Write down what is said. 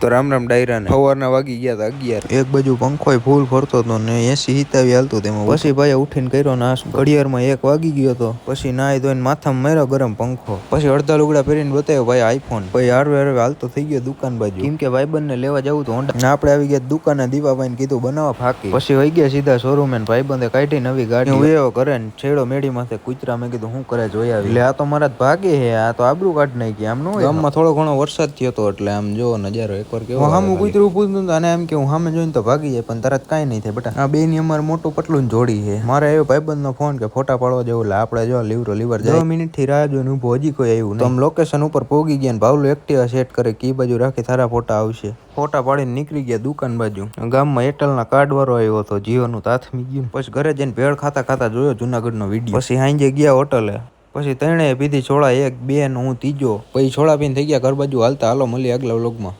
તો રામ રામ ડાયરા ને સવારના વાગી ગયા હતા 11। એક બાજુ પંખોય ફૂલ ફરતો હતો ને 80 હિતાવી હાલતું તેમાં। પછી ભાઈ ઉઠીને કર્યો નાસ્તો। ઘડિયાળમાં 1 વાગી ગયો હતો। પછી નાઈ ધોઈને માથામાં માર્યો ગરમ પંખો। પછી અડધા લુગડા પહેરીને બતાવ્યો ભાઈ આઈફોન। પછી હારવે હારવે હાલતો થઈ ગયો દુકાન બાજુ, કેમ કે ભાઈબંધને લેવા જવું તો હોન્ડા ને આપણે આવી ગયા દુકાને। દીવાભાઈને કીધું બનાવવા ફાકી। પછી વહી ગયા સીધા શોરૂમે ને ભાઈબંધે કાઢી નવી ગાડી। હું એવો કરે ને છેડો મેડી માથે કૂતરા। મેં કીધું શું કરે જોઈ આવી। એટલે આ તો મારા ભાગે હે, આ તો આબરૂ કાઢ નાખી આમ ન હોય। ગામમાં થોડો ઘણો વરસાદ થયો હતો એટલે આમ જો નજારો એકવાર કેવો સામું કૂતરું પૂછતું અને એમ કે હું સામે જોઈને તો ભાગી જાય, પણ તરત કાંઈ નહીં થાય બેટા। આ બે ની અમારે મોટું પટલું જોડી છે। મારે આવ્યો ભાઈબંધનો ફોન કે ફોટા પાડવા જેવું, એટલે આપણે જો લીવર જાય 10 મિનિટ થી રાહ જોઈને ઊભો, હજી કોઈ આવ્યું નહીં। તો લોકેશન ઉપર પહોંચી ગયા ને ભાવલું એક્ટિવા સેટ કરે કી બાજુ રાખી તારા ફોટા આવશે। ફોટા પાડીને નીકળી ગયા દુકાન બાજુ। ગામમાં એરટેલના કાર્ડ વાળો આવ્યો હતો, જીઓનું તાથમી ગયું। પછી ઘરે જઈને ભેળ ખાતા ખાતા જોયો જુનાગઢનો વિડીયો। પછી હાંજે ગયા હોટલે। પછી ત્રણેય પીધી છોડા, 1 2 ને હું ત્રીજો। પછી છોડા પીને થઈ ગયા ઘર બાજુ હાલતા। હાલો મળીએ આગલા વ્લોગમાં।